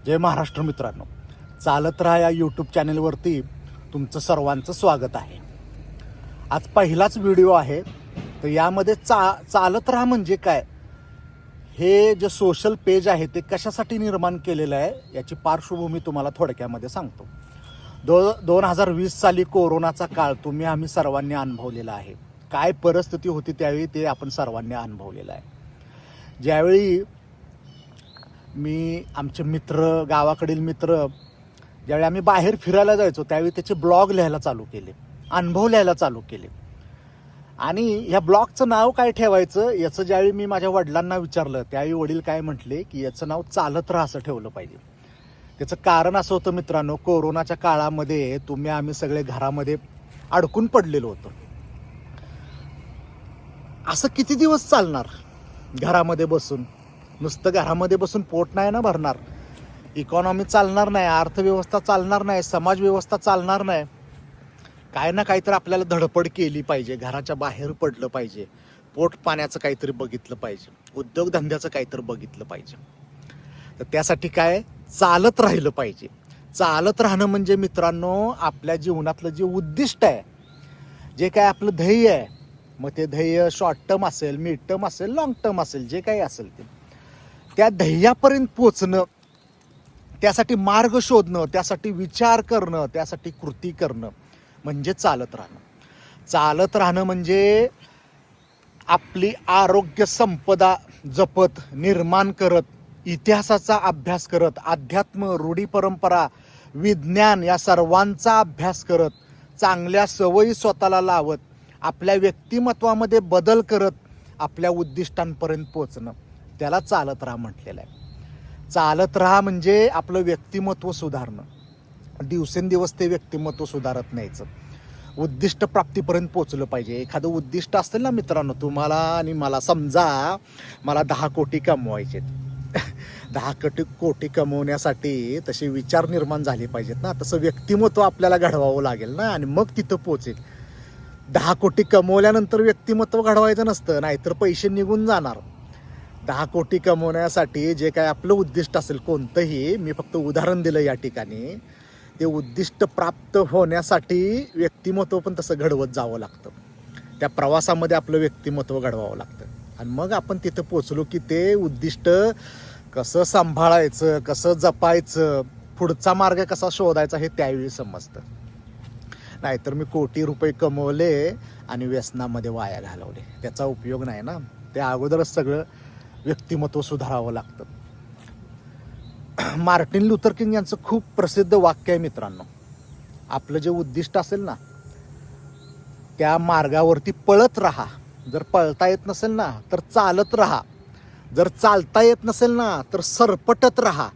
जय महाराष्ट्र मित्रांनो, चालत राहा या यूट्यूब चॅनलवरती तुमचं सर्वांचं स्वागत आहे. आज पहिलाच व्हिडिओ आहे. तर यामध्ये चालत राहा म्हणजे काय, हे जे सोशल पेज आहे ते कशासाठी निर्माण केलेलं आहे याची पार्श्वभूमी तुम्हाला थोडक्यामध्ये सांगतो. 2020 साली कोरोनाचा काळ आम्ही सर्वांनी अनुभवलेला आहे. काय परिस्थिती होती त्यावेळी ते आपण सर्वांनी अनुभवलेलं आहे. ज्यावेळी आमचे मित्र, गावाकडील मित्र, ज्यावेळी आम्ही बाहेर फिरायला जायचो त्यावेळी त्याचे ब्लॉग लिहायला चालू केले, अनुभव लिहायला चालू केले. आणि ह्या ब्लॉगचं नाव काय ठेवायचं याचं ज्यावेळी मी माझ्या वडिलांना विचारलं त्यावेळी वडील काय म्हटले की याचं नाव चालत राहा असं ठेवलं पाहिजे. त्याचं कारण असं होतं मित्रांनो, कोरोनाच्या काळामध्ये आम्ही सगळे घरामध्ये अडकून पडलेलो होतो. असं किती दिवस चालणार घरामध्ये बसून? नुसतं घरामध्ये बसून पोट नाही ना भरणार. इकॉनॉमी चालणार नाही, अर्थव्यवस्था चालणार नाही, समाज व्यवस्था चालणार नाही. काय ना काहीतरी आपल्याला धडपड केली पाहिजे, घराच्या बाहेर पडलं पाहिजे, पोट पाण्याचं काहीतरी बघितलं पाहिजे, उद्योगधंद्याचं काहीतरी बघितलं पाहिजे. तर त्यासाठी काय, चालत राहिलं पाहिजे. चालत राहणं म्हणजे मित्रांनो आपल्या जीवनातलं जे उद्दिष्ट आहे, जे काय आपलं ध्येय आहे, मग ते ध्येय शॉर्ट टर्म असेल, मिड टर्म असेल, लॉंग टर्म असेल, जे काही असेल ते, त्या ध्येयापर्यंत पोचणं, त्यासाठी मार्ग शोधणं, त्यासाठी विचार करणं, त्यासाठी कृती करणं म्हणजे चालत राहणं. चालत राहणं म्हणजे आपली आरोग्य संपदा जपत, निर्माण करत, इतिहासाचा अभ्यास करत, अध्यात्म, रूढी परंपरा, विज्ञान या सर्वांचा अभ्यास करत, चांगल्या सवयी स्वतःला लावत, आपल्या व्यक्तिमत्वामध्ये बदल करत आपल्या उद्दिष्टांपर्यंत पोचणं, त्याला चालत राहा म्हटलेलं आहे. चालत राहा म्हणजे आपलं व्यक्तिमत्व सुधारणं. दिवसेंदिवस ते व्यक्तिमत्व सुधारत नाहीचं. उद्दिष्ट प्राप्तीपर्यंत पोचलं पाहिजे. एखादं उद्दिष्ट असेल ना मित्रांनो, तुम्हाला आणि मला, समजा मला 10 कोटी कमवायचे. 10 कोटी कमवण्यासाठी तसे विचार निर्माण झाले पाहिजेत ना, तसं व्यक्तिमत्व आपल्याला घडवावं लागेल ना, आणि मग तिथं पोचेल. 10 कोटी कमवल्यानंतर व्यक्तिमत्व घडवायचं नसतं, नाहीतर पैसे निघून जाणार. 10 कोटी कमवण्यासाठी जे काय आपलं उद्दिष्ट असेल कोणतंही, मी फक्त उदाहरण दिलं या ठिकाणी, ते उद्दिष्ट प्राप्त होण्यासाठी व्यक्तिमत्व पण तसं घडवत जावं लागतं. त्या प्रवासामध्ये आपलं व्यक्तिमत्व घडवावं लागतं. आणि मग आपण तिथं पोचलो की ते उद्दिष्ट कसं सांभाळायचं, कसं जपायचं, पुढचा मार्ग कसा शोधायचा हे त्यावेळी समजतं. नाहीतर मी कोटी रुपये कमवले आणि व्यसनामध्ये वाया घालवले, त्याचा उपयोग नाही ना. त्या अगोदरच सगळं व्यक्तिमत्व सुधारावं लागतं. मार्टिन लुथर किंग यांचं खूप प्रसिद्ध वाक्य आहे मित्रांनो, आपलं जे उद्दिष्ट असेल ना त्या मार्गावरती पळत राहा. जर पळता येत नसेल ना तर चालत राहा. जर चालता येत नसेल ना तर सरपटत राहा.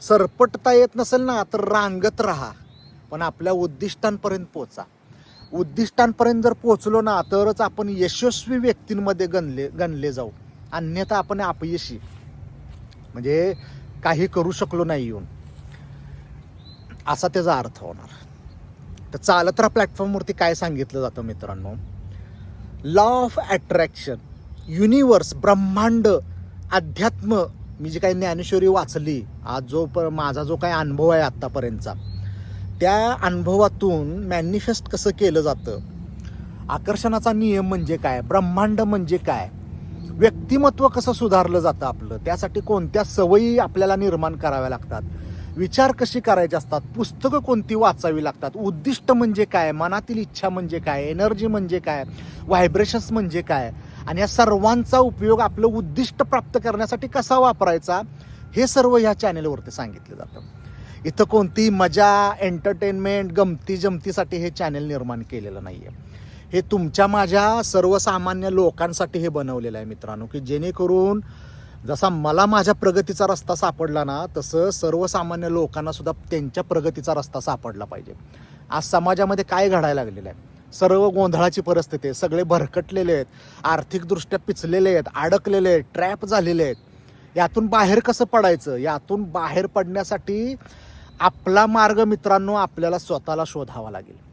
सरपटता येत नसेल ना तर रांगत राहा. पण आपल्या उद्दिष्टांपर्यंत पोचा. उद्दिष्टांपर्यंत जर पोचलो ना तरच आपण यशस्वी व्यक्तींमध्ये गणले जाऊ. अन्यथा आपण अपयशी, म्हणजे काही करू शकलो नाही येऊन, असा त्याचा अर्थ होणार. तर चालत राहा प्लॅटफॉर्मवरती काय सांगितलं जातं मित्रांनो, लॉ ऑफ अट्रॅक्शन, युनिवर्स, ब्रह्मांड, अध्यात्म. मी जी काही ज्ञानेश्वरी वाचली, आज माझा जो काही अनुभव आहे आत्तापर्यंतचा, त्या अनुभवातून मॅनिफेस्ट कसं केलं जातं, आकर्षणाचा नियम म्हणजे काय, ब्रह्मांड म्हणजे काय, व्यक्तिमत्व कसं सुधारलं जातं आपलं, त्यासाठी कोणत्या सवयी आपल्याला निर्माण कराव्या लागतात, विचार कशी करायचे असतात, पुस्तकं कोणती वाचावी लागतात, उद्दिष्ट म्हणजे काय, मनातील इच्छा म्हणजे काय, एनर्जी म्हणजे काय, व्हायब्रेशन्स म्हणजे काय, आणि या सर्वांचा उपयोग आपलं उद्दिष्ट प्राप्त करण्यासाठी कसा वापरायचा, हे सर्व ह्या चॅनेलवरती सांगितलं जातं. इथं कोणतीही मजा, एंटरटेनमेंट, गमती जमतीसाठी हे चॅनेल निर्माण केलेलं नाही आहे. हे तुमच्या माझ्या सर्वसामान्य लोकांसाठी हे बनवलेलं आहे मित्रांनो, की जेणेकरून जसा मला माझ्या प्रगतीचा रस्ता सापडला ना, तसं सर्वसामान्य लोकांना सुद्धा त्यांच्या प्रगतीचा रस्ता सापडला पाहिजे. आज समाजामध्ये काय घडायला लागलेलं आहे, सर्व गोंधळाची परिस्थिती आहे, सगळे भरकटलेले आहेत, आर्थिकदृष्ट्या पिचलेले आहेत, अडकलेले आहेत, ट्रॅप झालेले आहेत. यातून बाहेर कसं पडायचं, यातून बाहेर पडण्यासाठी आपला मार्ग मित्रांनो आपल्याला स्वतःला शोधावा लागेल.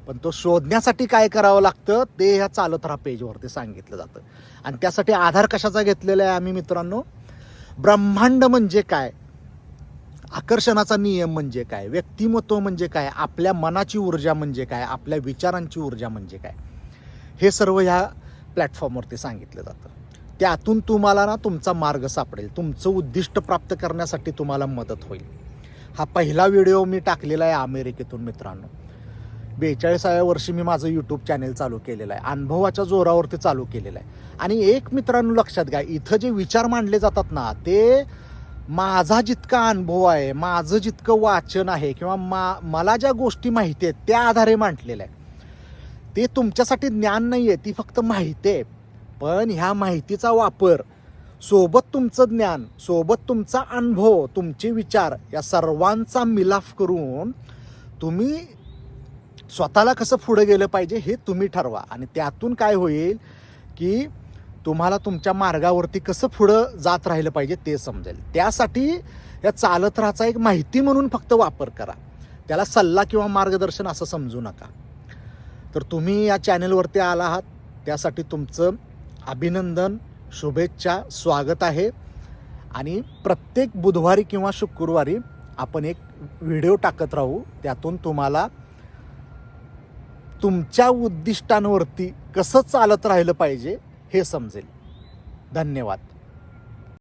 पण तो शोधण्यासाठी काय करावं लागतं ते ह्या चालत राहा पेजवरती सांगितलं जातं. आणि त्यासाठी आधार कशाचा घेतलेला आहे आम्ही मित्रांनो, ब्रह्मांड म्हणजे काय, आकर्षणाचा नियम म्हणजे काय, व्यक्तिमत्व म्हणजे काय, आपल्या मनाची ऊर्जा म्हणजे काय, आपल्या विचारांची ऊर्जा म्हणजे काय, हे सर्व ह्या प्लॅटफॉर्मवरती सांगितलं जातं. त्यातून तुम्हाला ना तुमचा मार्ग सापडेल, तुमचं उद्दिष्ट प्राप्त करण्यासाठी तुम्हाला मदत होईल. हा पहिला व्हिडिओ मी टाकलेला आहे अमेरिकेतून मित्रांनो. 42व्या वर्षी मी माझं यूट्यूब चॅनेल चालू केलेलं आहे, अनुभवाच्या जोरावरती चालू केलेलं आहे. आणि एक मित्रांनो लक्षात घ्या, इथं जे विचार मांडले जातात ना, ते माझा जितका अनुभव आहे, माझं जितकं वाचन आहे किंवा मला ज्या गोष्टी माहिती आहेत त्या आधारे मांडलेलं आहे. ते तुमच्यासाठी ज्ञान नाही आहे, ती फक्त माहिती आहे. पण ह्या माहितीचा वापर सोबत तुमचं ज्ञान, सोबत तुमचा अनुभव, तुमचे विचार या सर्वांचा मिलाफ करून तुम्ही स्वतःला कसं पुढे गेलं पाहिजे हे तुम्ही ठरवा. आणि त्यातून काय होईल की तुम्हाला तुमच्या मार्गावरती कसं पुढं जात राहिलं पाहिजे ते समजेल. त्यासाठी या चालत राहायचा एक माहिती म्हणून फक्त वापर करा, त्याला सल्ला किंवा मार्गदर्शन असं समजू नका. तर तुम्ही या चॅनेलवरती आला आहात त्यासाठी तुमचं अभिनंदन, शुभेच्छा, स्वागत आहे. आणि प्रत्येक बुधवारी किंवा शुक्रवारी आपण एक व्हिडिओ टाकत राहू, त्यातून तुम्हाला तुमच्या उद्दिष्टांवरती कसं चालत राहिलं पाहिजे हे समजेल. धन्यवाद.